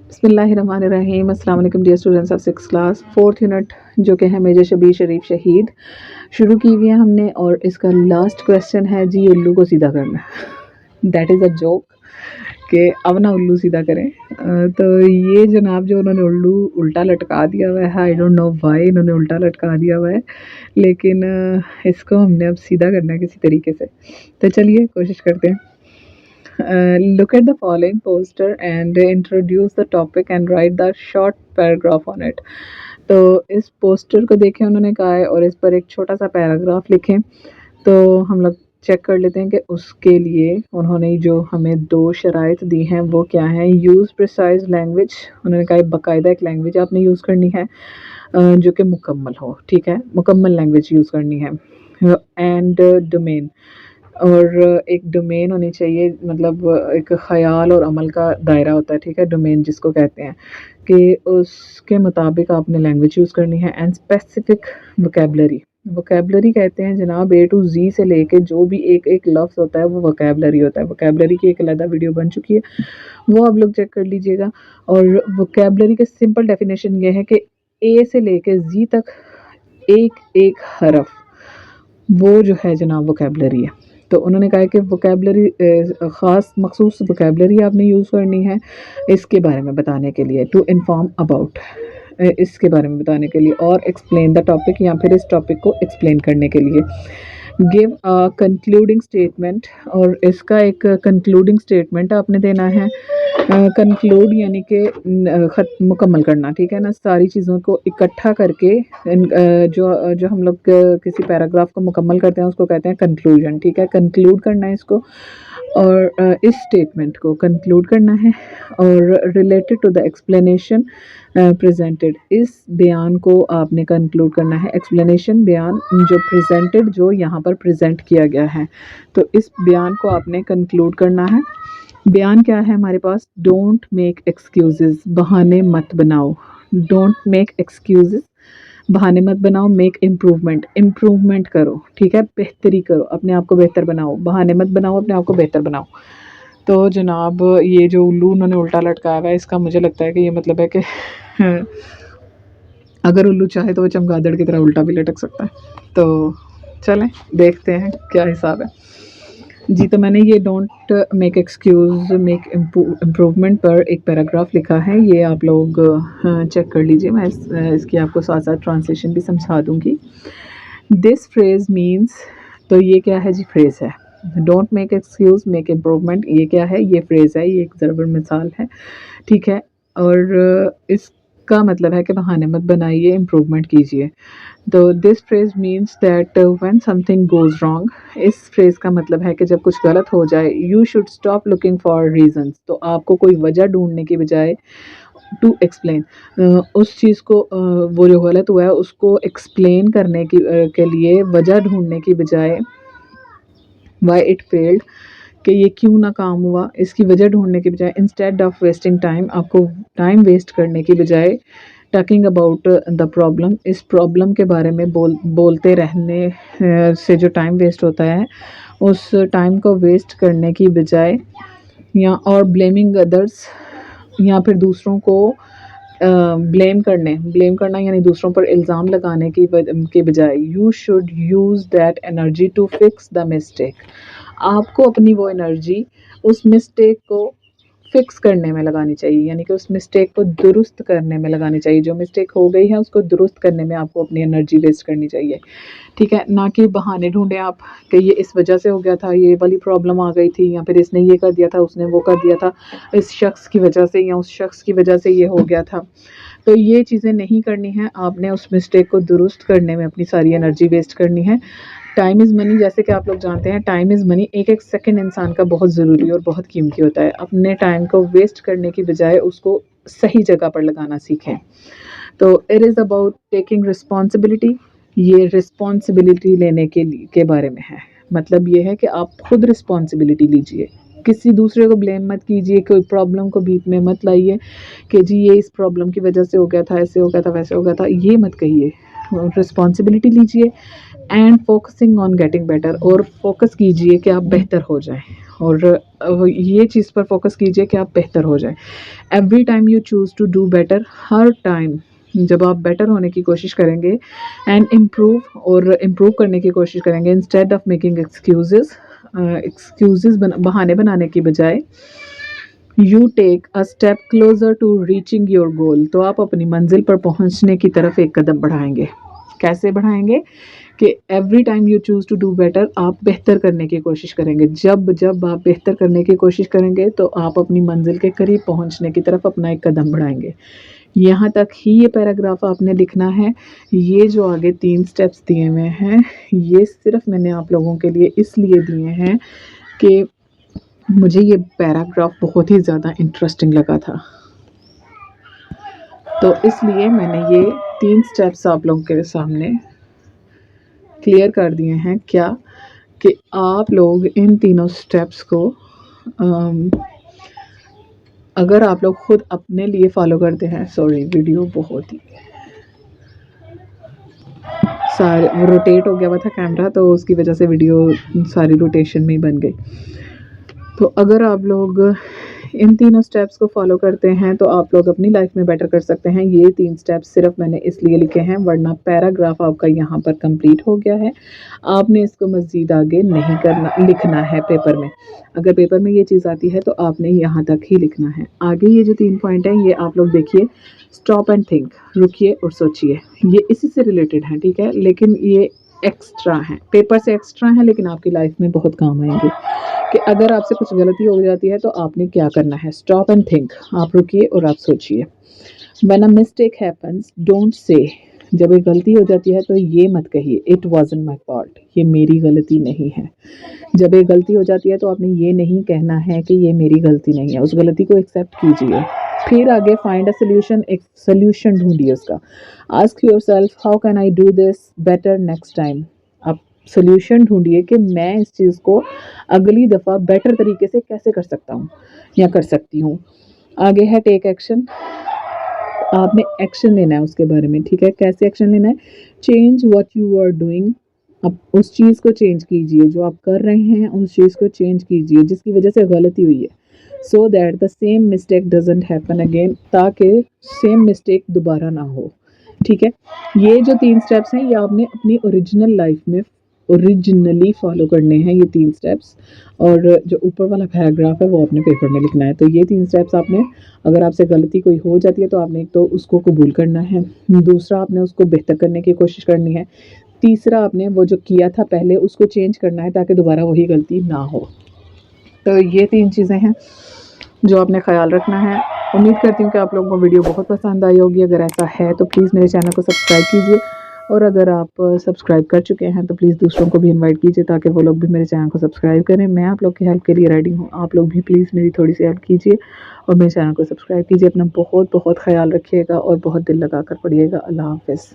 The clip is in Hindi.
बिस्मिल्लाहिर्रहमानिर्रहीम। अस्सलाम वालेकुम dear students of six class. Fourth unit जो कि है मेजर शबीर शरीफ शहीद शुरू की हुई है हमने, और इसका लास्ट क्वेश्चन है जी उल्लू को सीधा करना। दैट इज़ अ जोक कि अब ना उल्लू सीधा करें। तो ये जनाब जो उन्होंने उल्लू उल्टा लटका दिया हुआ है, आई डोंट नो व्हाई इन्होंने उल्टा लटका दिया हुआ है, लेकिन इसको हमने अब सीधा करना है किसी तरीके से। तो चलिए कोशिश करते हैं। Look at the following poster and introduce the topic and write the short paragraph on it. तो इस पोस्टर को देखें उन्होंने कहा है, और इस पर एक छोटा सा पैराग्राफ लिखें। तो हम लोग चेक कर लेते हैं कि उसके लिए उन्होंने जो हमें दो शराइत दी हैं वो क्या है। यूज़ प्रिसाइज लैंग्वेज, उन्होंने कहा बाकायदा एक लैंग्वेज आपने यूज़ करनी है जो कि मुकम्मल हो, ठीक है, मुकम्मल लैंग्वेज यूज़ करनी है। एंड डोमेन, और एक डोमेन होनी चाहिए, मतलब एक ख़याल और अमल का दायरा होता है, ठीक है, डोमेन जिसको कहते हैं, कि उसके मुताबिक आपने लैंग्वेज यूज़ करनी है। एंड स्पेसिफिक वोकैबलरी, वोकैबलरी कहते हैं जनाब ए टू जी से लेके जो भी एक एक लफ्ज़ होता है वो वोकैबलरी होता है। वोकैबलरी की एक अलग वीडियो बन चुकी है, वो आप लोग चेक कर लीजिएगा। और वोकैबलरी के सिंपल डेफिनेशन ये है कि ए से लेके जी तक एक एक हरफ, वो जो है जनाब वोकैबलरी है। तो उन्होंने कहा कि वोकैबलरी ख़ास मखसूस वोकैबलरी आपने यूज़ करनी है इसके बारे में बताने के लिए, टू इन्फॉर्म अबाउट, इसके बारे में बताने के लिए, और एक्सप्लेन द टॉपिक, या फिर इस टॉपिक को एक्सप्लेन करने के लिए। गिव अ कंक्लूडिंग स्टेटमेंट, और इसका एक कंक्लूडिंग स्टेटमेंट आपने देना है। कंक्लूड यानी कि मुकम्मल करना, ठीक है ना, सारी चीज़ों को इकट्ठा करके जो जो हम लोग किसी पैराग्राफ को मुकम्मल करते हैं उसको कहते हैं कंक्लूजन, ठीक है। कंक्लूड करना है इसको, और इस स्टेटमेंट को कंक्लूड करना है, और related to the explanation presented, इस बयान को आपने कंक्लूड करना है। एक्सप्लेनेशन बयान जो प्रेजेंटेड, जो यहाँ पर प्रेजेंट किया गया है, तो इस बयान को आपने कंक्लूड करना है। बयान क्या है हमारे पास, डोंट मेक एक्सक्यूजेस, बहाने मत बनाओ। डोंट मेक एक्सक्यूजेस, बहाने मत बनाओ। मेक इम्प्रूवमेंट, इम्प्रूवमेंट करो, ठीक है, बेहतरी करो, अपने आप को बेहतर बनाओ। बहाने मत बनाओ, अपने आप को बेहतर बनाओ। तो जनाब ये जो उल्लू उन्होंने उल्टा लटकाया हुआ है, इसका मुझे लगता है कि ये मतलब है कि अगर उल्लू चाहे तो वो चमगादड़ की तरह उल्टा भी लटक सकता है। तो चलें देखते हैं क्या हिसाब है जी। तो मैंने ये don't make excuse make improvement पर एक पैराग्राफ लिखा है, ये आप लोग चेक कर लीजिए। मैं इसकी आपको साथ साथ ट्रांसलेशन भी समझा दूँगी। दिस फ्रेज़ मीन्स, तो ये क्या है जी, फ्रेज़ है। Don't make excuse make improvement, ये क्या है, ये फ्रेज़ है, ये एक ज़रब मिसाल है, ठीक है। और इसका मतलब है कि बहाने मत बनाइए, इम्प्रूवमेंट कीजिए। तो this phrase means that when something goes wrong, इस फ्रेज़ का मतलब है कि जब कुछ गलत हो जाए, you should stop looking for reasons, तो आपको कोई वजह ढूंढने की बजाय टू एक्सप्लेन, उस चीज़ को वो जो गलत हुआ है उसको एक्सप्लेन करने की के लिए, वजह ढूंढने की बजाय, वाई इट फेल्ड, कि ये क्यों ना काम हुआ, इसकी वजह ढूंढने की बजाय, इंस्टेड ऑफ वेस्टिंग टाइम, आपको टाइम वेस्ट करने की बजाय, टॉकिंग अबाउट द प्रॉब्लम, इस प्रॉब्लम के बारे में बोलते रहने से जो टाइम वेस्ट होता है, उस टाइम को वेस्ट करने की बजाय, या और ब्लेमिंग अदर्स, या फिर दूसरों को ब्लेम करना यानी दूसरों पर इल्ज़ाम लगाने की बजाय, you should use that energy to fix the mistake, आपको अपनी वो एनर्जी उस मिस्टेक को फिक्स करने में लगानी चाहिए, यानी कि उस मिस्टेक को दुरुस्त करने में लगानी चाहिए। जो मिस्टेक हो गई है उसको दुरुस्त करने में आपको अपनी एनर्जी वेस्ट करनी चाहिए, ठीक है, ना कि बहाने ढूंढें आप कि ये इस वजह से हो गया था, ये वाली प्रॉब्लम आ गई थी, या फिर इसने ये कर दिया था, उसने वो कर दिया था, इस शख्स की वजह से या उस शख्स की वजह से ये हो गया था। तो ये चीज़ें नहीं करनी है आपने, उस मिस्टेक को दुरुस्त करने में अपनी सारी एनर्जी वेस्ट करनी है। टाइम इज़ मनी, जैसे कि आप लोग जानते हैं टाइम इज़ मनी, एक एक सेकंड इंसान का बहुत ज़रूरी और बहुत कीमती होता है। अपने टाइम को वेस्ट करने की बजाय उसको सही जगह पर लगाना सीखें। तो it is about taking responsibility, ये रिस्पॉन्सिबिलिटी लेने के बारे में है। मतलब ये है कि आप खुद रिस्पॉन्सिबिलिटी लीजिए, किसी दूसरे को ब्लेम मत कीजिए, कोई प्रॉब्लम को बीच में मत लाइए कि जी ये इस प्रॉब्लम की वजह से हो गया था, ऐसे हो गया था, वैसे हो गया था, ये मत कहिए। रिस्पॉन्सिबिलिटी लीजिए and focusing on getting better, और फोकस कीजिए कि आप बेहतर हो जाएं, और ये चीज़ पर फोकस कीजिए कि आप बेहतर हो जाए। Every time you choose to do better, हर टाइम जब आप बेटर होने की कोशिश करेंगे एंड इम्प्रूव और इम्प्रूव करने की कोशिश करेंगे इंस्टेड ऑफ मेकिंग एक्सक्यूजेस बहाने बनाने की बजाय, you take a step closer to reaching your goal, तो आप अपनी मंजिल पर पहुंचने की तरफ एक कदम बढ़ाएंगे। कैसे बढ़ाएंगे कि every time you choose to do better, आप बेहतर करने की कोशिश करेंगे। जब जब आप बेहतर करने की कोशिश करेंगे तो आप अपनी मंजिल के करीब पहुंचने की तरफ अपना एक कदम बढ़ाएंगे। यहाँ तक ही ये पैराग्राफ आपने लिखना है। ये जो आगे 3 स्टेप्स दिए हुए हैं, ये सिर्फ मैंने आप लोगों के लिए इसलिए दिए हैं कि मुझे ये पैराग्राफ बहुत ही ज़्यादा इंटरेस्टिंग लगा था, तो इसलिए मैंने ये 3 स्टेप्स आप लोगों के सामने क्लियर कर दिए हैं। क्या कि आप लोग इन तीनों स्टेप्स को अगर आप लोग खुद अपने लिए फॉलो करते हैं, सॉरी वीडियो बहुत ही सारे रोटेट हो गया हुआ था कैमरा, तो उसकी वजह से वीडियो सारी रोटेशन में ही बन गई। तो अगर आप लोग इन तीनों स्टेप्स को फॉलो करते हैं तो आप लोग अपनी लाइफ में बेटर कर सकते हैं। ये 3 स्टेप्स सिर्फ मैंने इसलिए लिखे हैं, वरना पैराग्राफ आपका यहाँ पर कंप्लीट हो गया है। आपने इसको मज़ीद आगे नहीं करना, लिखना है पेपर में। अगर पेपर में ये चीज़ आती है तो आपने यहाँ तक ही लिखना है। आगे ये जो 3 पॉइंट हैं ये आप लोग देखिए, स्टॉप एंड थिंक, रुकिए और सोचिए, ये इसी से रिलेटेड हैं, ठीक है, लेकिन ये एक्स्ट्रा हैं, पेपर से एक्स्ट्रा हैं, लेकिन आपकी लाइफ में बहुत काम आएंगे। कि अगर आपसे कुछ गलती हो जाती है तो आपने क्या करना है, स्टॉप एंड थिंक, आप रुकिए और आप सोचिए। When a mistake happens don't say, जब एक गलती हो जाती है तो ये मत कहिए इट वाज़न्ट माय फॉल्ट, ये मेरी गलती नहीं है। जब एक गलती हो जाती है तो आपने ये नहीं कहना है कि ये मेरी गलती नहीं है, उस गलती को एक्सेप्ट कीजिए। फिर आगे फाइंड अ सोल्यूशन, एक सोल्यूशन ढूंढिए उसका। Ask yourself how can I do this better next time, आप सोल्यूशन ढूंढिए कि मैं इस चीज़ को अगली दफ़ा बेटर तरीके से कैसे कर सकता हूँ या कर सकती हूँ। आगे है टेक एक्शन, आपने एक्शन लेना है उसके बारे में, ठीक है। कैसे एक्शन लेना है, change what you are doing, अब उस चीज़ को चेंज कीजिए, जो आप कर रहे हैं उस चीज़ को चेंज कीजिए जिसकी वजह से गलती हुई है, so that the same mistake doesn't happen again, ताकि सेम मिस्टेक दोबारा ना हो, ठीक है। ये जो 3 स्टेप्स हैं ये आपने अपनी ओरिजिनल लाइफ में ओरिजिनली फॉलो करने हैं, ये 3 स्टेप्स। और जो ऊपर वाला पैराग्राफ है वो अपने पेपर में लिखना है। तो ये 3 स्टेप्स आपने, अगर आपसे गलती कोई हो जाती है तो आपने एक तो उसको कबूल करना है, दूसरा आपने उसको बेहतर करने की कोशिश करनी है, तीसरा आपने वो जो किया था पहले उसको चेंज करना है ताकि दोबारा वही गलती ना हो। तो ये 3 चीज़ें हैं जो आपने ख्याल रखना है। उम्मीद करती हूँ कि आप लोगों को वीडियो बहुत पसंद आई होगी। अगर ऐसा है तो प्लीज़ मेरे चैनल को सब्सक्राइब कीजिए, और अगर आप सब्सक्राइब कर चुके हैं तो प्लीज़ दूसरों को भी इनवाइट कीजिए ताकि वो लोग भी मेरे चैनल को सब्सक्राइब करें। मैं आप लोग की हेल्प के लिए रेडी हूँ, आप लोग भी प्लीज़ मेरी थोड़ी सी हेल्प कीजिए और मेरे चैनल को सब्सक्राइब कीजिए। अपना बहुत बहुत ख्याल रखिएगा और बहुत दिल लगा कर पढ़िएगा। अल्लाह हाफ़िज़।